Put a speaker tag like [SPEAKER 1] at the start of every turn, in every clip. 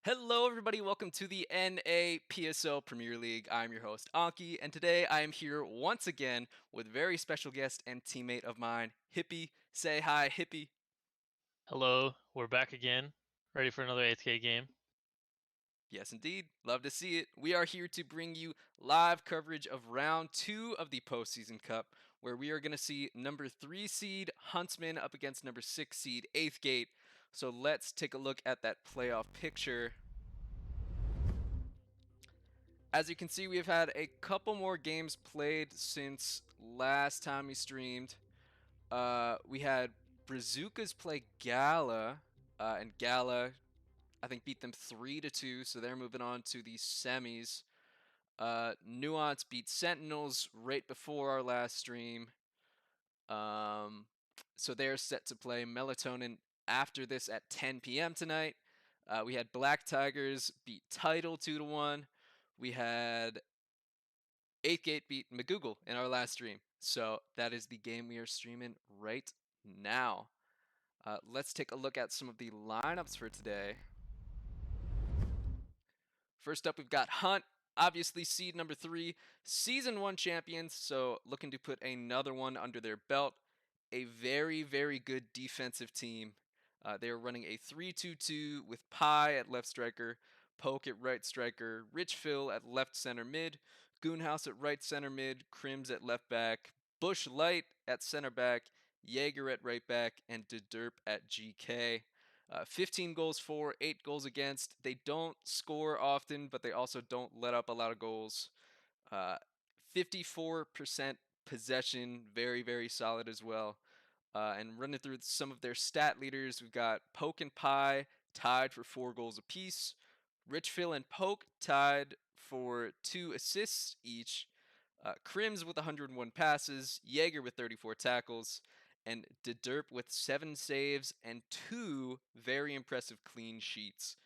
[SPEAKER 1] Hello, everybody. Welcome to the NA PSO Premier League. I'm your host, Anki, and today I am here once again with very special guest and teammate of mine, Hippy. Say hi, Hippy.
[SPEAKER 2] Hello, we're back again, ready for another 8K game.
[SPEAKER 1] Yes, indeed. Love to see it. We are here to bring you live coverage of round two of the postseason cup, where we are going to see number 3 seed Huntsmen up against number 6 seed 8th Gate. So let's take a look at that playoff picture. As you can see, we've had a couple more games played since last time we streamed. We had Brazucas play Gala, and Gala, I think, beat them 3-2, so they're moving on to the semis. Nuance beat Sentinels right before our last stream. So they're set to play Melatonin after this at 10 p.m. tonight. We had Black Tigers beat Title 2-1. We had 8th Gate beat McGoogle in our last stream. So that is the game we are streaming right now. Let's take a look at some of the lineups for today. First up, we've got Hunt, obviously seed number 3, season 1 champions, so looking to put another one under their belt. A very, very good defensive team. They are running a 3-2-2 with Pi at left striker, Poke at right striker, Rich Phil at left center mid, Goonhouse at right center mid, Crims at left back, Bush Light at center back, Jaeger at right back, and Derp at GK. 15 goals for, 8 goals against. They don't score often, but they also don't let up a lot of goals. 54% possession, very, very solid as well. And running through some of their stat leaders, we've got Poke and Pie tied for 4 goals apiece. Rich Phil and Poke tied for 2 assists each. Crims with 101 passes, Jaeger with 34 tackles, and Derp with 7 saves and 2 very impressive clean sheets.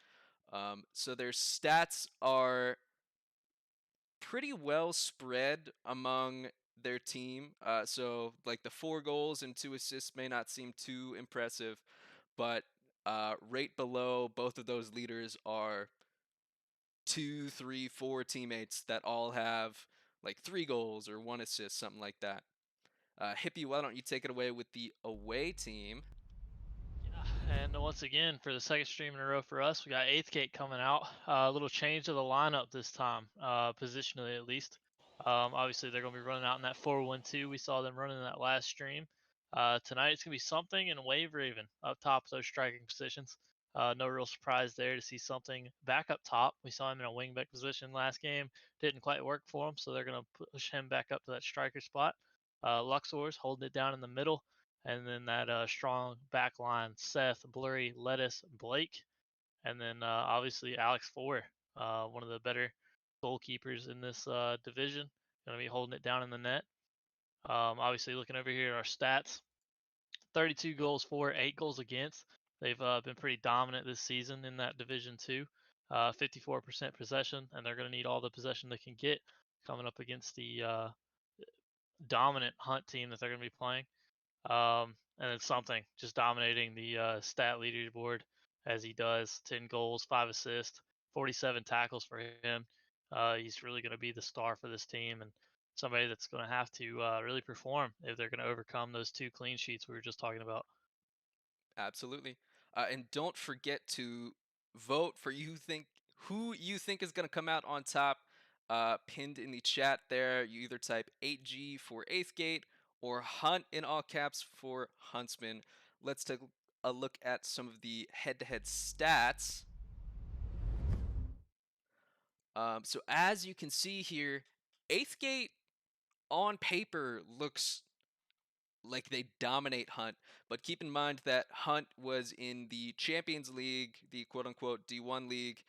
[SPEAKER 1] So their stats are pretty well spread among their team. So like the 4 goals and 2 assists may not seem too impressive, but right below both of those leaders are 2, 3, 4 teammates that all have like 3 goals or 1 assist, something like that. Hippie, why don't you take it away with the away team?
[SPEAKER 2] Yeah, and once again, for the second stream in a row for us, we got 8th Gate coming out. A little change to the lineup this time, positionally at least. Obviously, they're going to be running out in that 4-1-2. We saw them running in that last stream. Tonight, it's going to be something and Wave Raven up top of those striking positions. No real surprise there to see something back up top. We saw him in a wingback position last game. Didn't quite work for him, so they're going to push him back up to that striker spot. Luxor's holding it down in the middle. And then that strong back line, Seth, Blurry, Lettuce, Blake, and then obviously Alex Four, one of the better goalkeepers in this division, going to be holding it down in the net. Obviously, looking over here at our stats, 32 goals for, 8 goals against. They've been pretty dominant this season in that division too. 54% possession, and they're going to need all the possession they can get coming up against the dominant Hunt team that they're going to be playing. And then something just dominating the stat leaderboard as he does 10 goals, 5 assists, 47 tackles for him. He's really going to be the star for this team and somebody that's going to have to really perform if they're going to overcome those 2 clean sheets we were just talking about.
[SPEAKER 1] Absolutely. And don't forget to vote for who you think is going to come out on top. Pinned in the chat there. You either type 8G for 8th Gate or Hunt in all caps for Huntsman. Let's take a look at some of the head-to-head stats. So as you can see here, 8th Gate on paper looks like they dominate Hunt, but keep in mind that Hunt was in the Champions League, the quote unquote D1 league,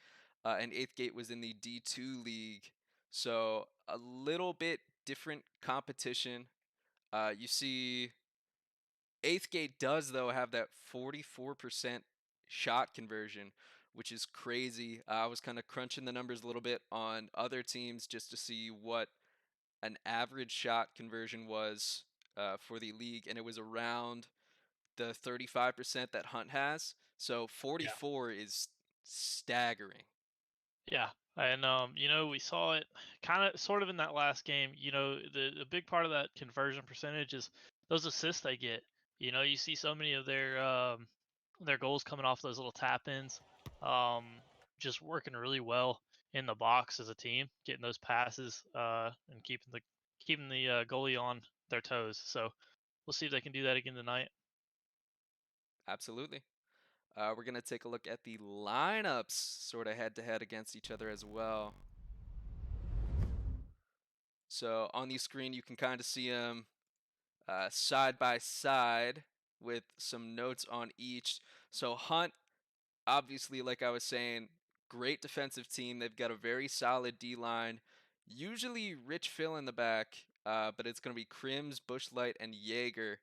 [SPEAKER 1] and 8th Gate was in the D2 league. So a little bit different competition. You see, 8th Gate does, though, have that 44% shot conversion, which is crazy. I was kind of crunching the numbers a little bit on other teams just to see what an average shot conversion was for the league, and it was around the 35% that Hunt has. So
[SPEAKER 2] Yeah.
[SPEAKER 1] 44 is staggering.
[SPEAKER 2] Yeah, and we saw it kind of sort of in that last game. The big part of that conversion percentage is those assists they get. You see so many of their goals coming off those little tap ins, um, just working really well in the box as a team, getting those passes, and keeping the goalie on their toes. So we'll see if they can do that again tonight.
[SPEAKER 1] Absolutely. We're going to take a look at the lineups sort of head to head against each other as well. So on the screen, you can kind of see them side by side with some notes on each. So Hunt, obviously, like I was saying, great defensive team. They've got a very solid D line. Usually Rich Phil in the back, but it's going to be Crims, Bushlight, and Jaeger.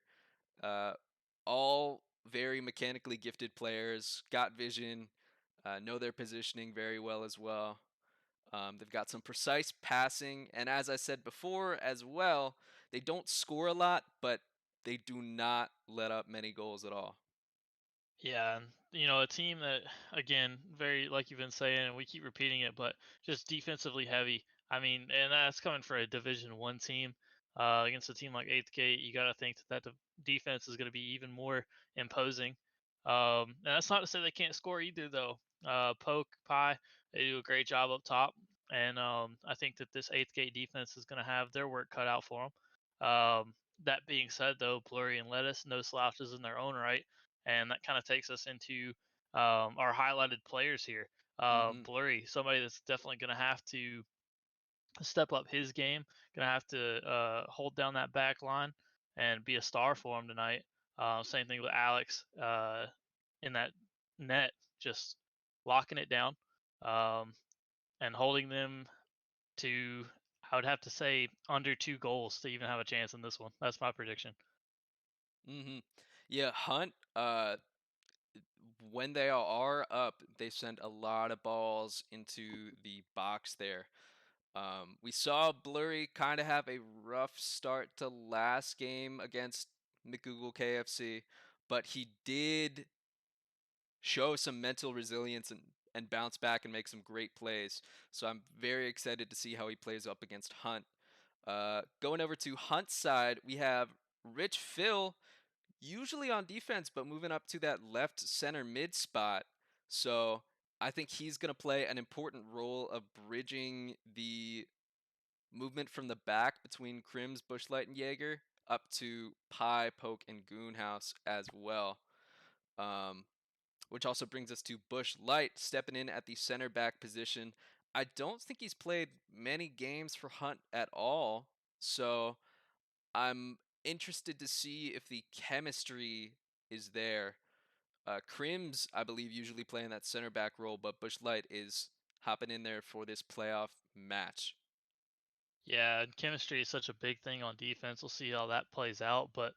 [SPEAKER 1] Uh, all very mechanically gifted players, got vision, know their positioning very well as well. They've got some precise passing, and as I said before as well, they don't score a lot, but they do not let up many goals at all.
[SPEAKER 2] Yeah, and a team that again, very like you've been saying, and we keep repeating it, but just defensively heavy. I mean, and that's coming for a Division One team against a team like Eighth Gate. You got to think that defense is going to be even more imposing. And that's not to say they can't score either, though. Poke Pie, they do a great job up top, and I think that this Eighth Gate defense is going to have their work cut out for them. That being said, though, Blurry and Lettuce, no slouches in their own right, and that kind of takes us into our highlighted players here.
[SPEAKER 1] Hmm.
[SPEAKER 2] Blurry, somebody that's definitely going to have to step up his game, going to have to hold down that back line and be a star for him tonight. Same thing with Alex in that net, just locking it down um, and holding them to, I would have to say, under 2 goals to even have a chance in this one. That's my prediction.
[SPEAKER 1] Hmm. Yeah, Hunt. When they are up, they send a lot of balls into the box there. We saw Blurry kind of have a rough start to last game against McGoogle KFC, but he did show some mental resilience and bounce back and make some great plays. So I'm very excited to see how he plays up against Hunt. Going over to Hunt's side, we have Rich Phil, usually on defense, but moving up to that left center mid spot. So I think he's going to play an important role of bridging the movement from the back between Crims, Bushlight, and Jaeger up to Pie, Poke, and Goonhouse as well. Um, which also brings us to Bush Light stepping in at the center back position. I don't think he's played many games for Hunt at all, so I'm interested to see if the chemistry is there. Crims, I believe, usually playing that center back role, but Bush Light is hopping in there for this playoff match.
[SPEAKER 2] Yeah, and chemistry is such a big thing on defense. We'll see how that plays out. But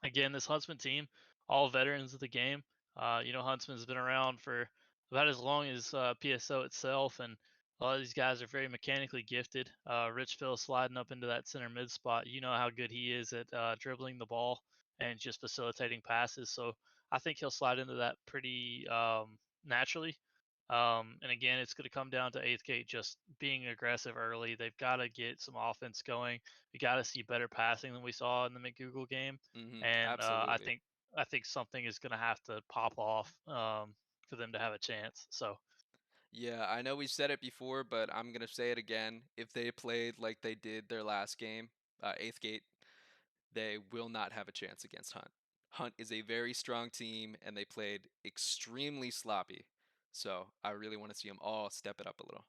[SPEAKER 2] again, this Huntsman team, all veterans of the game. Huntsman's been around for about as long as PSO itself, and a lot of these guys are very mechanically gifted. Rich Phil sliding up into that center mid spot. You know how good he is at dribbling the ball and just facilitating passes. So I think he'll slide into that pretty naturally. And again, it's going to come down to Eighth Gate just being aggressive early. They've got to get some offense going. We got to see better passing than we saw in the McGoogle game, and
[SPEAKER 1] Absolutely.
[SPEAKER 2] I think something is going to have to pop off for them to have a chance. So
[SPEAKER 1] Yeah, I know we've said it before, but I'm gonna say it again. If they played like they did their last game, Eighth Gate, they will not have a chance against Hunt. Hunt is a very strong team, and they played extremely sloppy. So I really want to see them all step it up a little.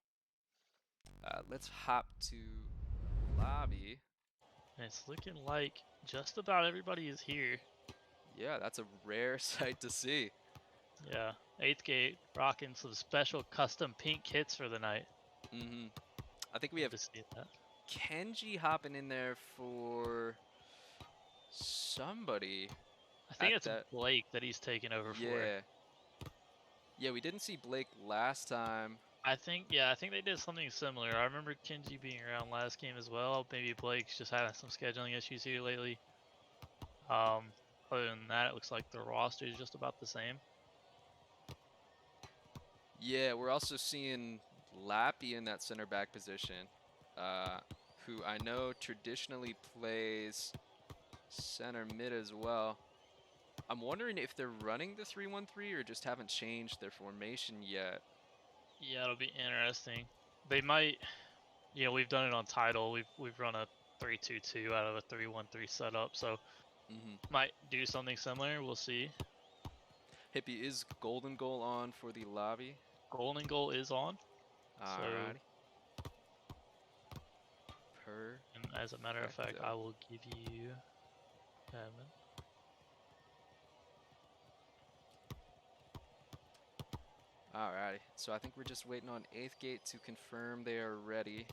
[SPEAKER 1] Let's hop to the lobby.
[SPEAKER 2] it's looking like just about everybody is here.
[SPEAKER 1] Yeah, that's a rare sight to see.
[SPEAKER 2] Yeah, Eighth Gate rocking some special custom pink kits for the night.
[SPEAKER 1] Hmm. I think we
[SPEAKER 2] Love
[SPEAKER 1] have
[SPEAKER 2] to see that.
[SPEAKER 1] Kenji hopping in there for somebody
[SPEAKER 2] I think
[SPEAKER 1] at
[SPEAKER 2] it's
[SPEAKER 1] that.
[SPEAKER 2] Blake that he's taking over for.
[SPEAKER 1] Yeah, yeah, we didn't see Blake last time.
[SPEAKER 2] I think they did something similar. I remember Kenji being around last game as well. Maybe Blake's just having some scheduling issues here lately. Um, Other than that, it looks like the roster is just about the same.
[SPEAKER 1] Yeah, we're also seeing Lappy in that center back position, uh, who I know traditionally plays center mid as well. I'm wondering if they're running the 3-1-3 or just haven't changed their formation yet.
[SPEAKER 2] Yeah, it'll be interesting. They might. Yeah, we've done it on title. We've run a 3-2-2 out of a 3-1-3 setup, so
[SPEAKER 1] Hmm.
[SPEAKER 2] might do something similar. We'll see.
[SPEAKER 1] Hippy, is golden goal on for the lobby?
[SPEAKER 2] Golden goal is on. So,
[SPEAKER 1] Alrighty.
[SPEAKER 2] and as a matter of fact, I
[SPEAKER 1] Perfecto.
[SPEAKER 2] will give you admin.
[SPEAKER 1] Alrighty. So I think we're just waiting on 8th gate to confirm they are ready.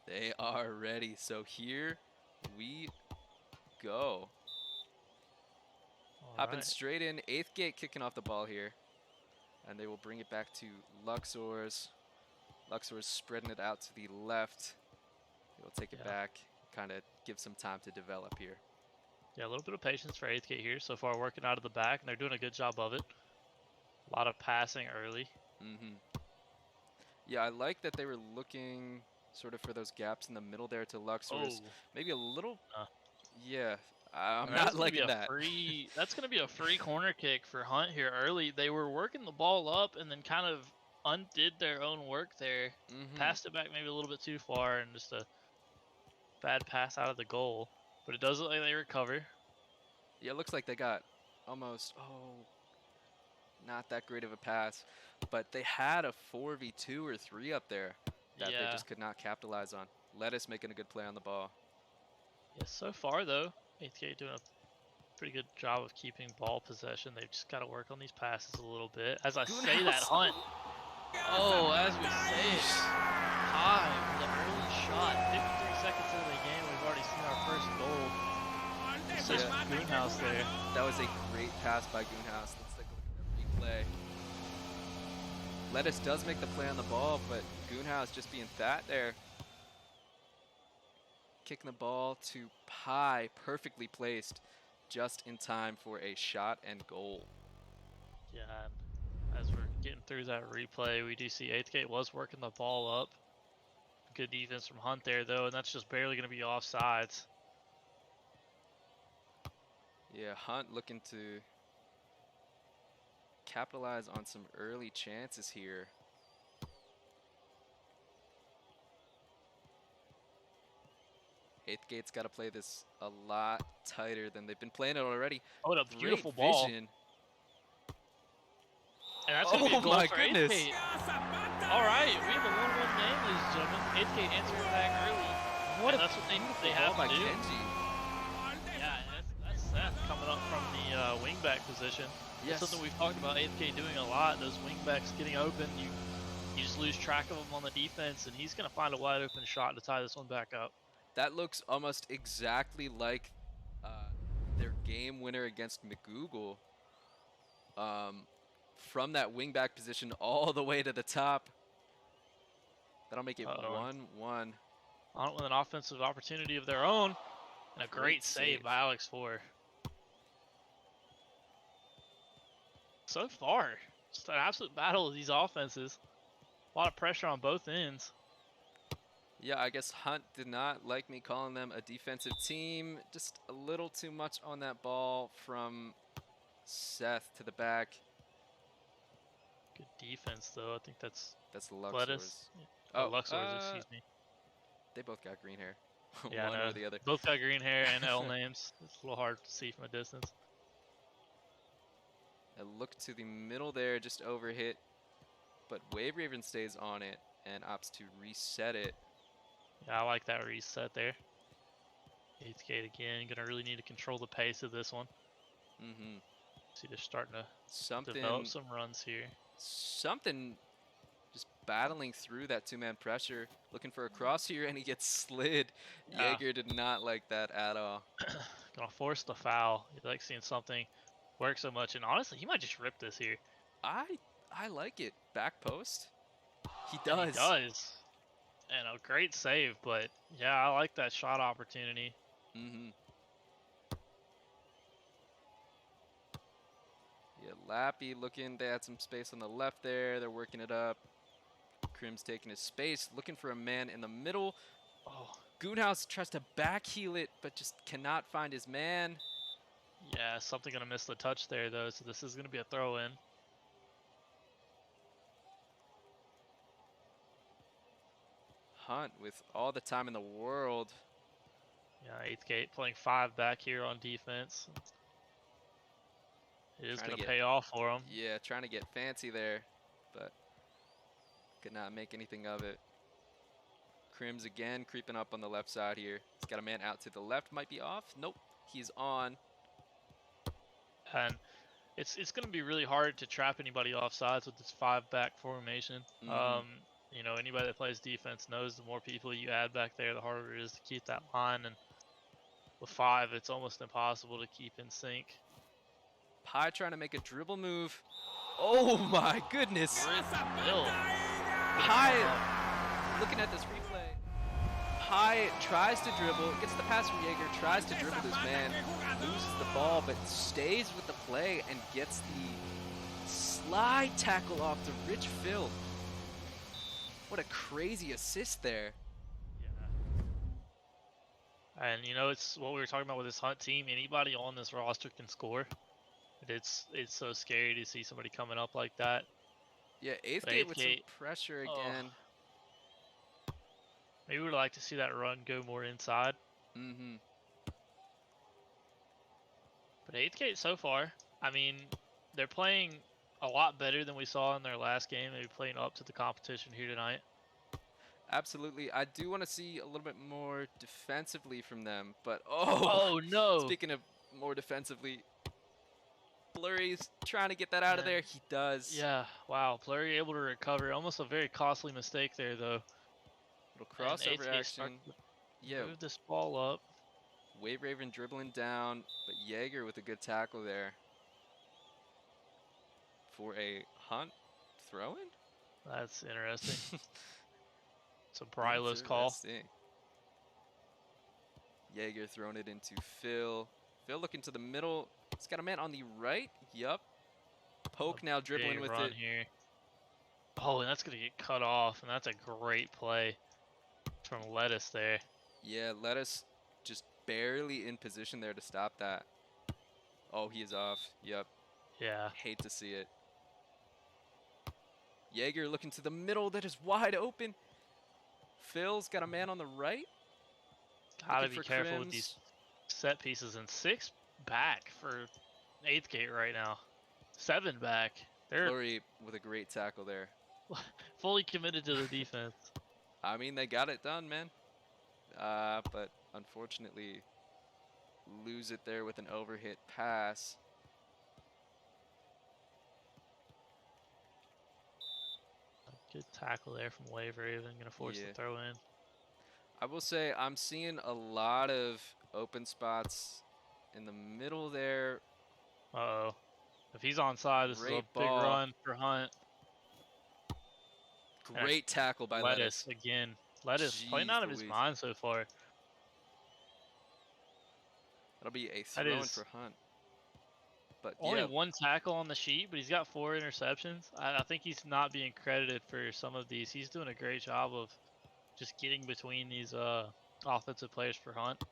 [SPEAKER 1] They are ready. So here we go.
[SPEAKER 2] All
[SPEAKER 1] Hopping
[SPEAKER 2] right.
[SPEAKER 1] straight in. 8th gate kicking off the ball here. And they will bring it back to Luxor's. Luxor's spreading it out to the left. They will take it
[SPEAKER 2] Yeah.
[SPEAKER 1] back, kind of give some time to develop here.
[SPEAKER 2] Yeah, a little bit of patience for 8th gate here. So far, working out of the back, and they're doing a good job of it. A lot of passing early.
[SPEAKER 1] Hmm. Yeah, I like that they were looking sort of for those gaps in the middle there to Luxor's.
[SPEAKER 2] Oh,
[SPEAKER 1] Maybe a little,
[SPEAKER 2] uh,
[SPEAKER 1] yeah, I'm
[SPEAKER 2] and that
[SPEAKER 1] not
[SPEAKER 2] is going to be
[SPEAKER 1] liking
[SPEAKER 2] a
[SPEAKER 1] that.
[SPEAKER 2] free. That's going to be a free corner kick for Hunt here early. They were working the ball up and then kind of undid their own work there.
[SPEAKER 1] Hmm.
[SPEAKER 2] Passed it back maybe a little bit too far, and just a bad pass out of the goal. But it does look like they recover.
[SPEAKER 1] Yeah, it looks like they got almost, not that great of a pass, but they had a 4v2 or 3 up there that they
[SPEAKER 2] Yeah.
[SPEAKER 1] just could not capitalize on. Lettuce making a good play on the ball.
[SPEAKER 2] Yeah. So far though, 8th gate doing a pretty good job of keeping ball possession. They've just got to work on these passes a little bit. As I say that,
[SPEAKER 1] Goonhouse.
[SPEAKER 2] Hunt. Oh, as we say it, time with an early shot. 53 seconds into the game, we've already seen our first goal. Assist
[SPEAKER 1] Yeah,
[SPEAKER 2] from Goonhouse there.
[SPEAKER 1] that was a great pass by Goonhouse. Let's take a look at that replay. Lettuce does make the play on the ball, but Goonhouse just being fat there. Kicking the ball to Pi, perfectly placed, just in time for a shot and goal.
[SPEAKER 2] Yeah, and as we're getting through that replay, we do see 8th gate was working the ball up. Good defense from Hunt there, though, and that's just barely going to be offsides.
[SPEAKER 1] Yeah, Hunt looking to capitalize on some early chances here. 8th gate's got to play this a lot tighter than they've been playing it already.
[SPEAKER 2] Oh, and a
[SPEAKER 1] Great
[SPEAKER 2] beautiful ball.
[SPEAKER 1] vision.
[SPEAKER 2] And that's going to be a
[SPEAKER 1] Oh
[SPEAKER 2] goal
[SPEAKER 1] my
[SPEAKER 2] for 8th
[SPEAKER 1] goodness.
[SPEAKER 2] gate. All right, we have a 1-1 game, ladies and gentlemen. 8th gate answering back early.
[SPEAKER 1] What
[SPEAKER 2] And
[SPEAKER 1] a
[SPEAKER 2] that's what they
[SPEAKER 1] ball
[SPEAKER 2] have
[SPEAKER 1] by
[SPEAKER 2] to do.
[SPEAKER 1] Kenji.
[SPEAKER 2] Yeah, and that's Seth coming up from the wingback position. That's
[SPEAKER 1] Yes.
[SPEAKER 2] something we've talked about 8th gate doing a lot. Those wingbacks getting open, you just lose track of them on the defense, and he's going to find a wide open shot to tie this one back up.
[SPEAKER 1] That looks almost exactly like their game winner against McGoogle. From that wingback position all the way to the top. That'll make it
[SPEAKER 2] Uh-oh, and
[SPEAKER 1] 1-1.
[SPEAKER 2] Hunt with an offensive opportunity of their own, and a
[SPEAKER 1] Great
[SPEAKER 2] great save
[SPEAKER 1] save.
[SPEAKER 2] by Alex Four. So far, just an absolute battle of these offenses. A lot of pressure on both ends.
[SPEAKER 1] Yeah, I guess Hunt did not like me calling them a defensive team. Just a little too much on that ball from Seth to the back.
[SPEAKER 2] Good defense, though. I think that's
[SPEAKER 1] That's
[SPEAKER 2] Lettuce.
[SPEAKER 1] Luxor's.
[SPEAKER 2] Oh,
[SPEAKER 1] Oh,
[SPEAKER 2] Luxor's, excuse me.
[SPEAKER 1] they both got green hair.
[SPEAKER 2] Yeah, I
[SPEAKER 1] One or
[SPEAKER 2] know.
[SPEAKER 1] the other.
[SPEAKER 2] Both got green hair and L names. It's a little hard to see from a distance.
[SPEAKER 1] A look to the middle there, just overhit. But Wave Raven stays on it and opts to reset it.
[SPEAKER 2] Yeah, I like that reset there. 8th gate again. Gonna really need to control the pace of this one.
[SPEAKER 1] Mm-hmm.
[SPEAKER 2] See, they're starting to develop
[SPEAKER 1] Something,
[SPEAKER 2] some runs here.
[SPEAKER 1] something just battling through that two-man pressure, looking for a cross here, and he gets slid.
[SPEAKER 2] Yeah,
[SPEAKER 1] Jaeger did not like that at all.
[SPEAKER 2] gonna force the foul. You like seeing something work so much, and honestly, he might just rip this here.
[SPEAKER 1] I I like it. Back post. He
[SPEAKER 2] And he
[SPEAKER 1] does.
[SPEAKER 2] does. And a great save, but yeah, I like that shot opportunity.
[SPEAKER 1] Mm-hmm. Yeah, Lappy looking. They had some space on the left there. They're working it up. Crim's taking his space, looking for a man in the middle.
[SPEAKER 2] Oh,
[SPEAKER 1] Goonhouse tries to back heel it, but just cannot find his man.
[SPEAKER 2] yeah, something gonna miss the touch there though, so this is gonna be a throw in.
[SPEAKER 1] Hunt with all the time in the world.
[SPEAKER 2] Yeah, 8th gate playing 5 back here on defense. It is
[SPEAKER 1] Trying to
[SPEAKER 2] gonna
[SPEAKER 1] get,
[SPEAKER 2] pay off for him.
[SPEAKER 1] yeah, trying to get fancy there, but could not make anything of it. Crim's again creeping up on the left side here. He's got a man out to the left, might be off. Nope, he's on.
[SPEAKER 2] And it's gonna be really hard to trap anybody off sides with this 5 back formation. You know, anybody that plays defense knows the more people you add back there, the harder it is to keep that line. And with 5, it's almost impossible to keep in sync.
[SPEAKER 1] Pie trying to make a dribble move. Oh my goodness.
[SPEAKER 2] Bill.
[SPEAKER 1] Pie, looking at this replay. Pie tries to dribble, gets the pass from Jaeger, tries to dribble this man, loses the ball, but stays with the play and gets the slide tackle off to Rich Phil. What a crazy assist there.
[SPEAKER 2] Yeah. And you know, it's what we were talking about with this Hunt team. Anybody on this roster can score. It's so scary to see somebody coming up like that.
[SPEAKER 1] Yeah, 8th
[SPEAKER 2] But
[SPEAKER 1] gate
[SPEAKER 2] 8th
[SPEAKER 1] with
[SPEAKER 2] gate,
[SPEAKER 1] some pressure
[SPEAKER 2] oh,
[SPEAKER 1] again.
[SPEAKER 2] maybe we'd like to see that run go more inside. But 8th gate so far, I mean, they're playing a lot better than we saw in their last game. They're playing up to the competition here tonight.
[SPEAKER 1] Absolutely. I do want to see a little bit more defensively from them, but oh
[SPEAKER 2] no!
[SPEAKER 1] Speaking of more defensively, Blurry's trying to get that out of there. He does.
[SPEAKER 2] Yeah, wow. Blurry able to recover. Almost a very costly mistake there, though.
[SPEAKER 1] Little
[SPEAKER 2] And
[SPEAKER 1] crossover
[SPEAKER 2] 8th gate
[SPEAKER 1] action. Yeah,
[SPEAKER 2] move this ball up.
[SPEAKER 1] Wave Raven dribbling down, but Jaeger with a good tackle there for a Hunt throw-in?
[SPEAKER 2] That's interesting. It's a Brylos call.
[SPEAKER 1] Interesting. Jaeger throwing it into Phil. Phil looking to the middle. He's got a man on the right. Yup. Poke now dribbling with it.
[SPEAKER 2] Here. Oh, and that's going to get cut off, and that's a great play from Lettuce there.
[SPEAKER 1] Yeah, Lettuce just barely in position there to stop that. Oh, he is off. Yep.
[SPEAKER 2] Yeah.
[SPEAKER 1] Hate to see it. Jaeger looking to the middle. That is wide open. Phil's got a man on the right.
[SPEAKER 2] Gotta be careful with these set pieces. And 6 back for 8th gate right now. 7 back. They're
[SPEAKER 1] Flurry with a great tackle there.
[SPEAKER 2] fully committed to the defense.
[SPEAKER 1] I mean, they got it done, man. But unfortunately, lose it there with an overhit pass.
[SPEAKER 2] Good tackle there from Wave Raven. Gonna force the throw in.
[SPEAKER 1] I will say I'm seeing a lot of open spots in the middle there.
[SPEAKER 2] Uh-oh. If he's onside, this is a big run for Hunt.
[SPEAKER 1] Great tackle by Lettuce.
[SPEAKER 2] Again. Lettuce playing out of his mind so far.
[SPEAKER 1] That'll be a throw-in for Hunt. But
[SPEAKER 2] only 1 tackle on the sheet, but he's got 4 interceptions. I think he's not being credited for some of these. He's doing a great job of just getting between these offensive players for Hunt.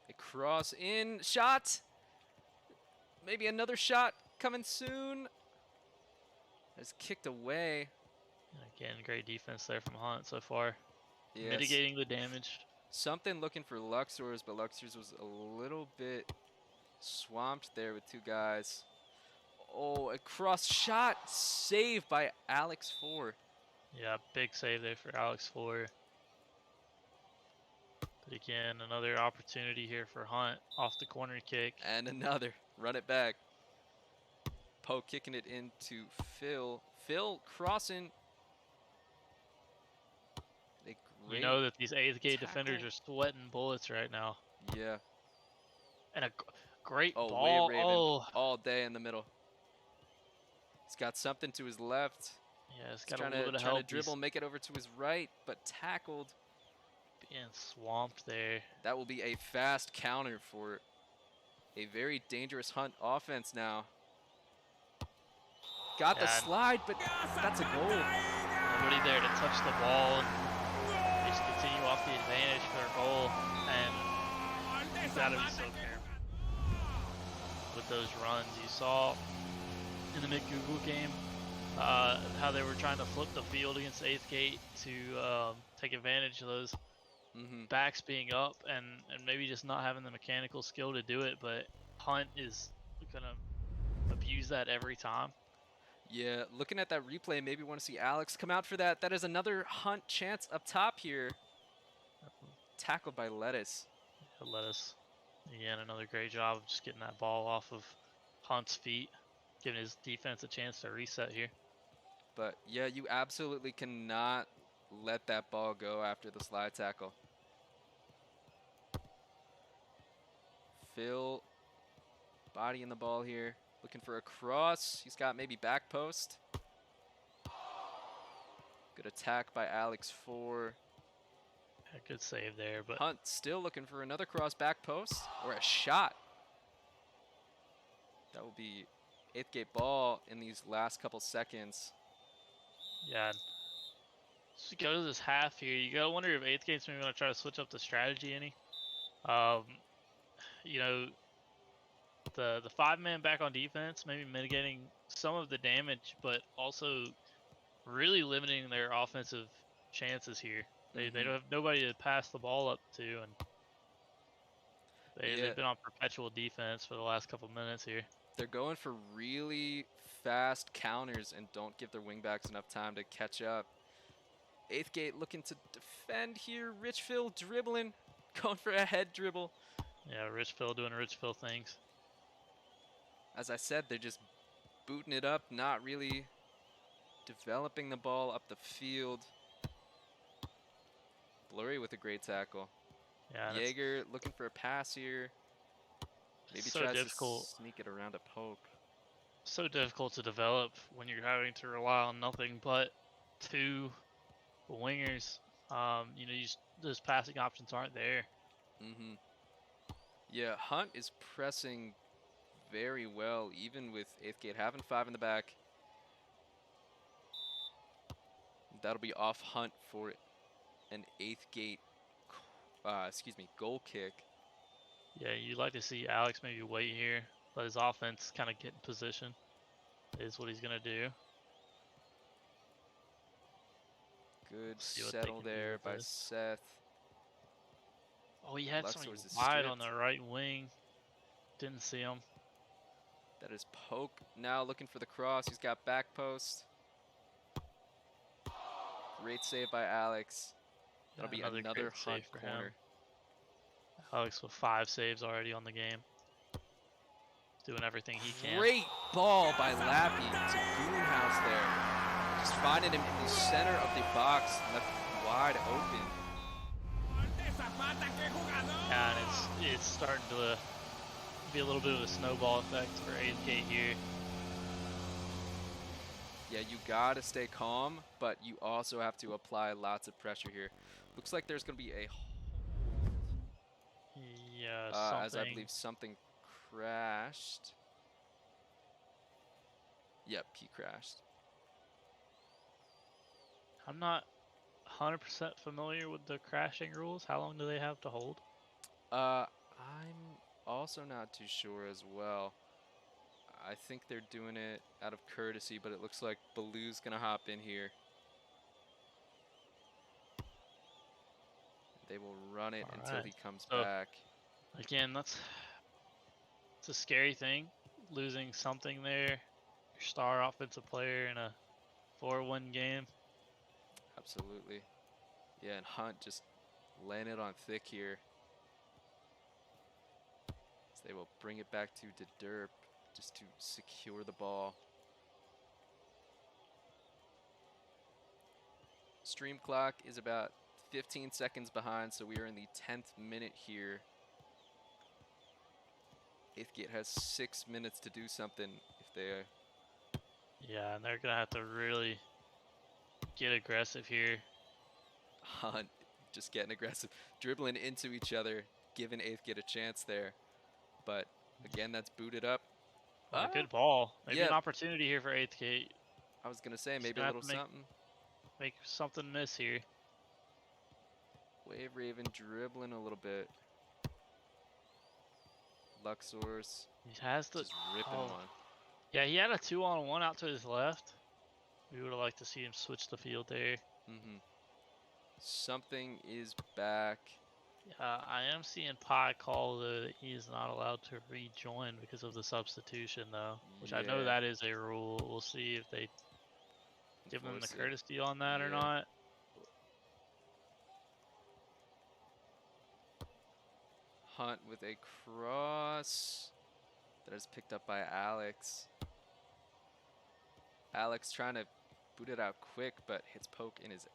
[SPEAKER 1] A cross in shot. Maybe another shot coming soon. It's kicked away.
[SPEAKER 2] Again, great defense there from Hunt so far.
[SPEAKER 1] Yes.
[SPEAKER 2] Mitigating the damage.
[SPEAKER 1] Something looking for Luxor's, but Luxor's was a little bit swamped there with 2 guys. Oh, a cross shot saved by Alex 4.
[SPEAKER 2] Yeah, big save there for Alex 4. But again, another opportunity here for Hunt off the corner kick.
[SPEAKER 1] And another. Run it back. Poe kicking it into Phil. Phil crossing.
[SPEAKER 2] You know that these 8th gate defenders are sweating bullets right now.
[SPEAKER 1] Yeah.
[SPEAKER 2] And a great ball.
[SPEAKER 1] Wave Raven all day in the middle. He's got something to his left.
[SPEAKER 2] Yeah, he's got a little bit of help.
[SPEAKER 1] Trying to dribble, make it over to his right, but tackled.
[SPEAKER 2] Being swamped there.
[SPEAKER 1] That will be a fast counter for a very dangerous Hunt offense now. got the
[SPEAKER 2] Yeah,
[SPEAKER 1] slide, but that's a goal.
[SPEAKER 2] nobody there to touch the ball, and they just continue off the advantage for their goal. And you gotta be so careful with those runs. You saw in the mid-Google game how they were trying to flip the field against 8th Gate to take advantage of those
[SPEAKER 1] Mm-hmm.
[SPEAKER 2] backs being up and maybe just not having the mechanical skill to do it. But Hunt is gonna abuse that every time.
[SPEAKER 1] Yeah, looking at that replay, maybe want to see Alex come out for that. That is another Hunt chance up top here. Tackled by Lettuce.
[SPEAKER 2] Let us again another great job of just getting that ball off of Hunt's feet, giving his defense a chance to reset here.
[SPEAKER 1] But yeah, you absolutely cannot let that ball go after the slide tackle. Phil bodying the ball here, looking for a cross. He's got maybe back post. Good attack by Alex 4.
[SPEAKER 2] A good save there, but
[SPEAKER 1] Hunt still looking for another cross back post or a shot. That will be 8th Gate ball in these last couple seconds.
[SPEAKER 2] yeah. Just go to this half here. You gotta wonder if 8th Gate's maybe gonna try to switch up the strategy any. Um, you know, the 5-man back on defense, maybe mitigating some of the damage, but also really limiting their offensive chances here. They don't have nobody to pass the ball up to, and
[SPEAKER 1] Yeah,
[SPEAKER 2] they've been on perpetual defense for the last couple minutes here.
[SPEAKER 1] they're going for really fast counters and don't give their wingbacks enough time to catch up. 8th Gate looking to defend here. Richfield dribbling, going for a head dribble.
[SPEAKER 2] Yeah, Richfield doing Richfield things.
[SPEAKER 1] As I said, they're just booting it up, not really developing the ball up the field. Blurry with a great tackle.
[SPEAKER 2] Yeah,
[SPEAKER 1] Jaeger looking for a pass here.
[SPEAKER 2] it's
[SPEAKER 1] Maybe
[SPEAKER 2] so
[SPEAKER 1] tries to
[SPEAKER 2] difficult.
[SPEAKER 1] sneak it around a poke.
[SPEAKER 2] So difficult to develop when you're having to rely on nothing but 2 wingers. Those passing options aren't there.
[SPEAKER 1] Mm-hmm. Yeah, Hunt is pressing very well, even with 8th Gate having 5 in the back. That'll be off Hunt for an 8th Gate, goal kick.
[SPEAKER 2] Yeah, you'd like to see Alex maybe wait here, let his offense kind of get in position. Is what he's gonna do.
[SPEAKER 1] Good
[SPEAKER 2] See what they
[SPEAKER 1] settle
[SPEAKER 2] can do
[SPEAKER 1] there
[SPEAKER 2] with
[SPEAKER 1] by
[SPEAKER 2] this.
[SPEAKER 1] Seth.
[SPEAKER 2] Oh, he had somebody
[SPEAKER 1] Luxor's is
[SPEAKER 2] wide on
[SPEAKER 1] stripped.
[SPEAKER 2] the right wing. Didn't see him.
[SPEAKER 1] That is Poke now looking for the cross. He's got back post. Great save by Alex. That'll
[SPEAKER 2] Yeah,
[SPEAKER 1] be
[SPEAKER 2] another
[SPEAKER 1] another
[SPEAKER 2] great
[SPEAKER 1] Hunt
[SPEAKER 2] save for
[SPEAKER 1] corner.
[SPEAKER 2] him. Alex with 5 saves already on the game. Doing everything he can.
[SPEAKER 1] Great ball by Lappy to Goonhouse there. Just finding him in the center of the box, left wide open.
[SPEAKER 2] Yeah, and it's starting to be a little bit of a snowball effect for 8th Gate here.
[SPEAKER 1] Yeah, you gotta stay calm, but you also have to apply lots of pressure here. Looks like there's gonna be a hold.
[SPEAKER 2] Yeah,
[SPEAKER 1] As I
[SPEAKER 2] something.
[SPEAKER 1] believe something crashed. Yep, he crashed.
[SPEAKER 2] I'm not 100% familiar with the crashing rules. How long do they have to hold?
[SPEAKER 1] I'm also not too sure as well. I think they're doing it out of courtesy, but it looks like Baloo's gonna hop in here. They will run it
[SPEAKER 2] All
[SPEAKER 1] until
[SPEAKER 2] right.
[SPEAKER 1] he comes
[SPEAKER 2] So
[SPEAKER 1] back.
[SPEAKER 2] again, it's a scary thing, losing something there. Your star offensive player in a 4-1 game.
[SPEAKER 1] Absolutely. Yeah, and Hunt just laying it on thick here. So they will bring it back to Derp just to secure the ball. Stream clock is about 15 seconds behind, so we are in the 10th minute here. 8th Gate has 6 minutes to do something if they...
[SPEAKER 2] Yeah, and they're gonna have to really get aggressive here.
[SPEAKER 1] Hunt just getting aggressive, dribbling into each other, giving 8th Gate a chance there. But again, that's booted up.
[SPEAKER 2] What a
[SPEAKER 1] Uh,
[SPEAKER 2] good ball. Maybe an
[SPEAKER 1] yeah,
[SPEAKER 2] opportunity here for 8th gate.
[SPEAKER 1] I was gonna say
[SPEAKER 2] He's
[SPEAKER 1] maybe a
[SPEAKER 2] gonna have
[SPEAKER 1] little
[SPEAKER 2] to make
[SPEAKER 1] something.
[SPEAKER 2] make something miss here.
[SPEAKER 1] Wave Raven dribbling a little bit. Luxor's
[SPEAKER 2] He has the
[SPEAKER 1] just ripping
[SPEAKER 2] oh
[SPEAKER 1] one.
[SPEAKER 2] yeah, he had a 2-on-1 out to his left. We would have liked to see him switch the field there.
[SPEAKER 1] Something is back.
[SPEAKER 2] I am seeing Pi call that he is not allowed to rejoin because of the substitution though, which I know
[SPEAKER 1] Yeah,
[SPEAKER 2] that is a rule. We'll see if they give him the
[SPEAKER 1] enforce it.
[SPEAKER 2] courtesy on that or
[SPEAKER 1] Yeah.
[SPEAKER 2] not.
[SPEAKER 1] Hunt with a cross that is picked up by Alex. Alex trying to boot it out quick, but hits Poke in his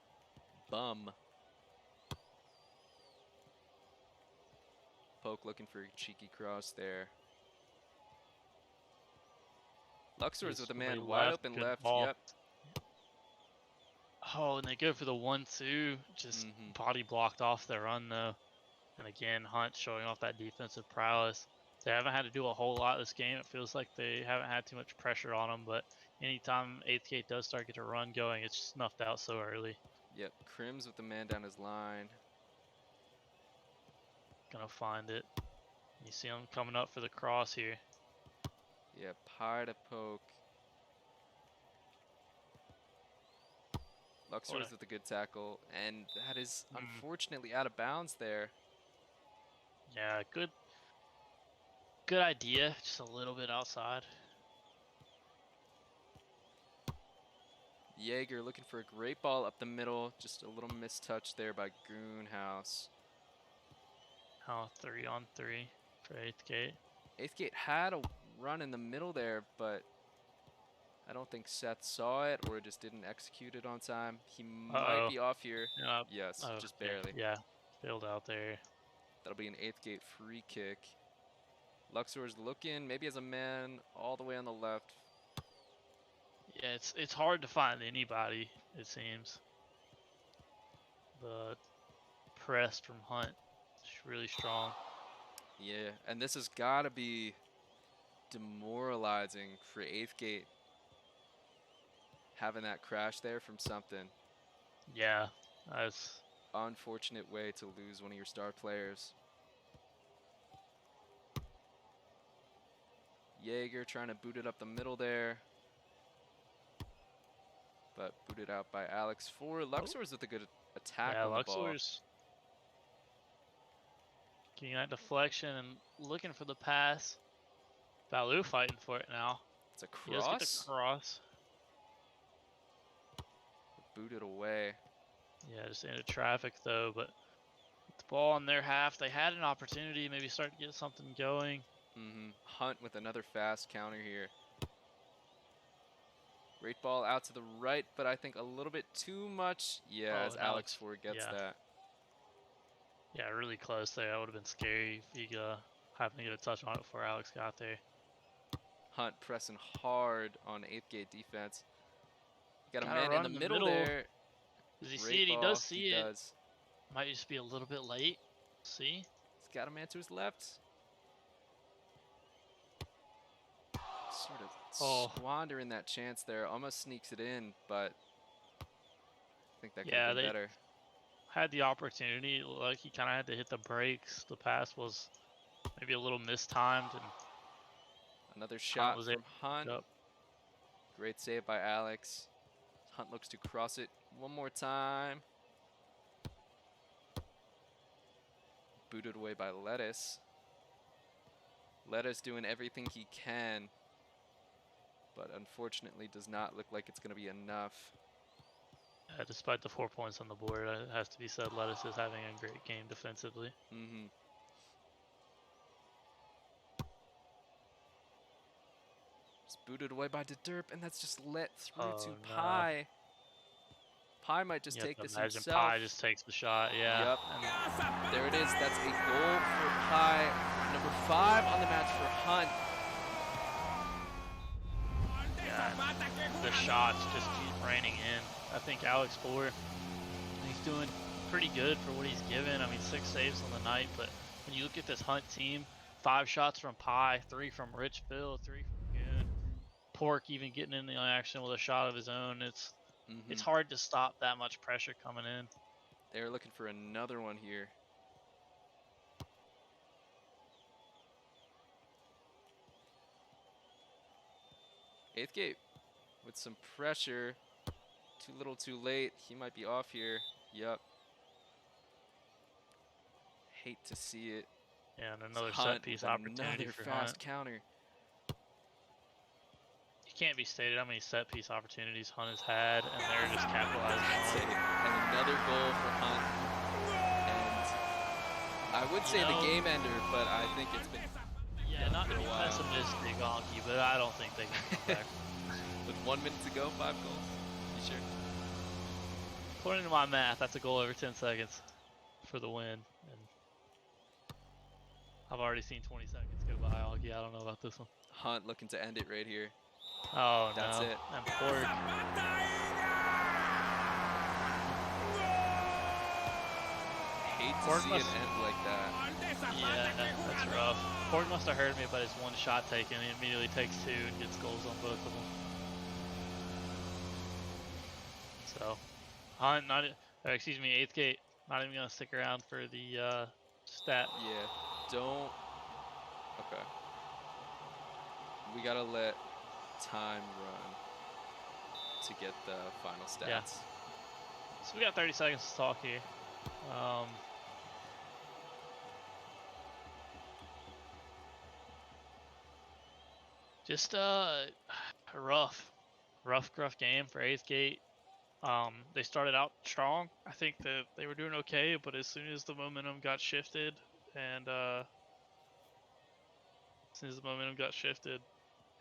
[SPEAKER 1] bum. Poke looking for a cheeky cross there. Luxor's with
[SPEAKER 2] Just
[SPEAKER 1] a
[SPEAKER 2] way
[SPEAKER 1] man wide
[SPEAKER 2] left,
[SPEAKER 1] open
[SPEAKER 2] good
[SPEAKER 1] left.
[SPEAKER 2] ball.
[SPEAKER 1] Yep.
[SPEAKER 2] Oh, and they go for the 1-2, just body blocked off the run though. And again, Hunt showing off that defensive prowess. They haven't had to do a whole lot this game. It feels like they haven't had too much pressure on them, but anytime 8th gate does start get a run going, it's snuffed out so early.
[SPEAKER 1] Yep. Crims with the man down his line.
[SPEAKER 2] Gonna find it. You see him coming up for the cross here.
[SPEAKER 1] Yeah, Pie to Poke. Luxor's with a good tackle, and that is unfortunately out of bounds there.
[SPEAKER 2] Yeah, good idea. Just a little bit outside.
[SPEAKER 1] Jaeger looking for a great ball up the middle. Just a little mistouch there by Goonhouse.
[SPEAKER 2] Oh, 3-on-3 for 8th gate.
[SPEAKER 1] 8th gate had a run in the middle there, but I don't think Seth saw it or just didn't execute it on time. He might be off here. Yes, just barely.
[SPEAKER 2] Yeah, failed out there.
[SPEAKER 1] That'll be an 8th gate free kick. Luxor's looking, maybe as a man all the way on the left.
[SPEAKER 2] Yeah, it's hard to find anybody, it seems. But press from Hunt is really strong.
[SPEAKER 1] Yeah, and this has got to be demoralizing for 8th gate. Having that crash there from something.
[SPEAKER 2] Yeah, that's
[SPEAKER 1] unfortunate way to lose one of your star players. Jaeger trying to boot it up the middle there. But booted out by Alex for Luxor's with a good attack on the ball.
[SPEAKER 2] Luxor's getting that deflection and looking for the pass. Baloo fighting for it now.
[SPEAKER 1] It's a
[SPEAKER 2] He does get the
[SPEAKER 1] cross.
[SPEAKER 2] cross.
[SPEAKER 1] Booted away.
[SPEAKER 2] Yeah, just into traffic though, but with the ball on their half, they had an opportunity, maybe start to get something going.
[SPEAKER 1] Hunt with another fast counter here. Great ball out to the right, but I think a little bit too much. Yeah, as Alex Ford gets that.
[SPEAKER 2] Yeah, really close there. That would have been scary if he happened to get a touch on it before Alex got there.
[SPEAKER 1] Hunt pressing hard on 8th gate defense. Got a
[SPEAKER 2] Gotta
[SPEAKER 1] man in the middle there.
[SPEAKER 2] Does he see it? He does see it.
[SPEAKER 1] Does.
[SPEAKER 2] Might just be a little bit late. See?
[SPEAKER 1] He's got a man to his left. Sort of squandering that chance there. Almost sneaks it in, but I think that could have been better.
[SPEAKER 2] Had the opportunity. Like he kind of had to hit the brakes. The pass was maybe a little mistimed. And
[SPEAKER 1] another shot from Hunt.
[SPEAKER 2] Up.
[SPEAKER 1] Great save by Alex. Hunt looks to cross it one more time. Booted away by Lettuce. Lettuce doing everything he can, but unfortunately does not look like it's going to be enough.
[SPEAKER 2] Despite the 4 points on the board, it has to be said Lettuce is having a great game defensively.
[SPEAKER 1] It's booted away by DeDerp, and that's just let through to Pie. Pie might just take this himself.
[SPEAKER 2] Pie just takes the shot, yeah.
[SPEAKER 1] Yep. And there it is. That's a goal for Pie. Number 5 on the match for Hunt.
[SPEAKER 2] Yeah, the shots just keep raining in. I think Alex Ford, he's doing pretty good for what he's given. I mean, 6 saves on the night, but when you look at this Hunt team, 5 shots from Pie, 3 from Richville, 3 from Goon. Pork even getting in the action with a shot of his own. It's
[SPEAKER 1] Mm-hmm.
[SPEAKER 2] hard to stop that much pressure coming in.
[SPEAKER 1] They're looking for another one here. Eighth gate with some pressure. Too little, too late. He might be off here. Yep. Hate to see it.
[SPEAKER 2] And
[SPEAKER 1] It's
[SPEAKER 2] another set
[SPEAKER 1] Hunt with
[SPEAKER 2] piece opportunity
[SPEAKER 1] another
[SPEAKER 2] for Hunt.
[SPEAKER 1] fast counter.
[SPEAKER 2] It can't be stated how many set piece opportunities Hunt has had, and they're just capitalizing
[SPEAKER 1] That's
[SPEAKER 2] on
[SPEAKER 1] it.
[SPEAKER 2] them.
[SPEAKER 1] And another goal for Hunt. And I would
[SPEAKER 2] You
[SPEAKER 1] say the
[SPEAKER 2] know,
[SPEAKER 1] game ender, but I think it's been
[SPEAKER 2] yeah,
[SPEAKER 1] done
[SPEAKER 2] not
[SPEAKER 1] for
[SPEAKER 2] to
[SPEAKER 1] a
[SPEAKER 2] be
[SPEAKER 1] while.
[SPEAKER 2] pessimistic, Honky, but I don't think they can come back.
[SPEAKER 1] With 1 minute to go, 5 goals. You sure?
[SPEAKER 2] According to my math, that's a goal every 10 seconds for the win. And I've already seen 20 seconds go by, Honky. I don't know about this one.
[SPEAKER 1] Hunt looking to end it right here.
[SPEAKER 2] Oh,
[SPEAKER 1] That's
[SPEAKER 2] no.
[SPEAKER 1] it.
[SPEAKER 2] And Pork.
[SPEAKER 1] Hate to
[SPEAKER 2] Pork
[SPEAKER 1] see
[SPEAKER 2] must.
[SPEAKER 1] it end like that.
[SPEAKER 2] Yeah, that's rough. Pork must have heard me about his one shot taken. He immediately takes two and gets goals on both of them. So, Hunt, excuse me, eighth gate, not even going to stick around for the stat.
[SPEAKER 1] Yeah. Don't. Okay. We gotta let time run to get the final
[SPEAKER 2] Yeah.
[SPEAKER 1] stats.
[SPEAKER 2] So we got 30 seconds to talk here. Just a rough game for eighth gate. They started out strong. I think that they were doing okay, but as soon as the momentum got shifted, and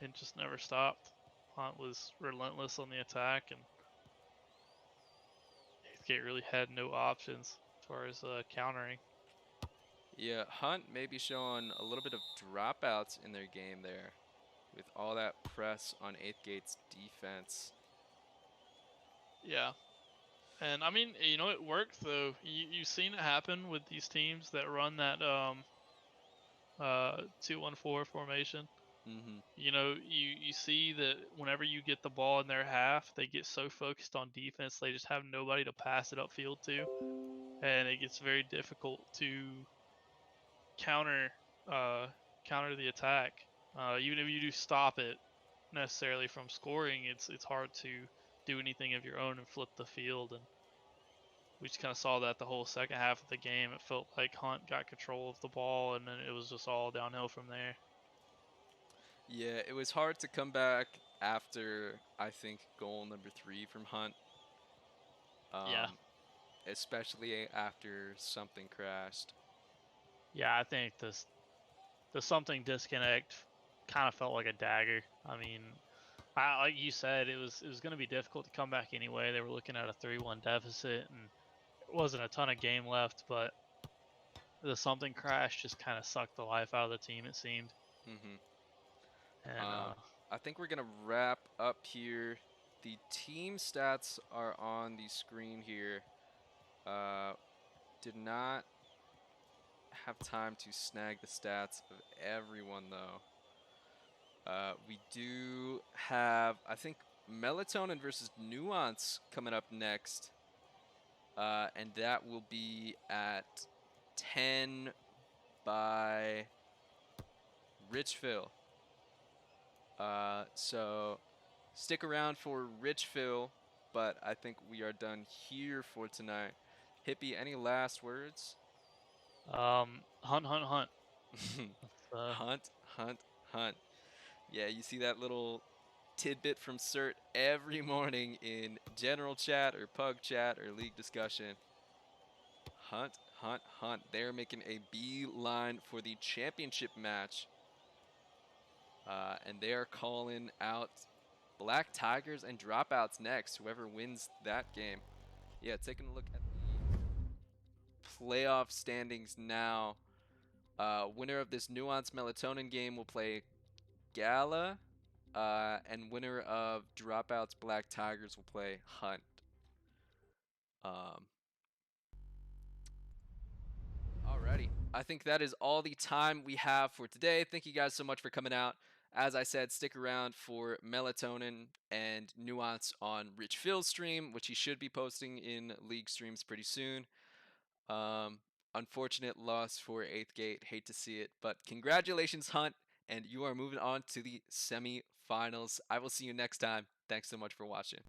[SPEAKER 2] it just never stopped. Hunt was relentless on the attack, and eighth gate really had no options as far as countering.
[SPEAKER 1] Yeah, Hunt may be showing a little bit of dropouts in their game there with all that press on 8th Gate's defense.
[SPEAKER 2] Yeah, and I mean, it worked though. You've seen it happen with these teams that run that 2-1-4 formation.
[SPEAKER 1] Mm-hmm.
[SPEAKER 2] You see that whenever you get the ball in their half, they get so focused on defense, they just have nobody to pass it upfield to, and it gets very difficult to counter counter the attack. Even if you do stop it necessarily from scoring, it's hard to do anything of your own and flip the field. And we just kind of saw that the whole second half of the game. It felt like Hunt got control of the ball, and then it was just all downhill from there.
[SPEAKER 1] Yeah, it was hard to come back after, I think, goal number 3 from Hunt.
[SPEAKER 2] Yeah,
[SPEAKER 1] Especially after something crashed.
[SPEAKER 2] yeah, I think the something disconnect kind of felt like a dagger. I mean, like you said, it was going to be difficult to come back anyway. They were looking at a 3-1 deficit, and there wasn't a ton of game left, but the something crash just kind of sucked the life out of the team. It seemed,
[SPEAKER 1] Mm-hmm.
[SPEAKER 2] and
[SPEAKER 1] I think we're gonna wrap up here. The team stats are on the screen here. Did not have time to snag the stats of everyone though. We do have, I think, Melatonin versus Nuance coming up next. And that will be at 10 by Richville. So stick around for Richville, but I think we are done here for tonight. Hippie, any last words?
[SPEAKER 2] hunt. That's,
[SPEAKER 1] Hunt, hunt, hunt. Yeah, you see that little tidbit from Cert every morning in general chat or pug chat or league discussion. Hunt, hunt, hunt. They're making a beeline for the championship match. And they are calling out Black Tigers and Dropouts next, whoever wins that game. Yeah, taking a look at the playoff standings now. Winner of this Nuance Melatonin game will play Gala, and winner of Dropouts Black Tigers will play Hunt. Um, Alrighty. I think that is all the time we have for today. Thank you guys so much for coming out. As I said, stick around for Melatonin and Nuance on Rich Phil's stream, which he should be posting in League streams pretty soon. Um, Unfortunate loss for Eighth Gate. Hate to see it, but congratulations, Hunt, and you are moving on to the semifinals. I will see you next time. Thanks so much for watching.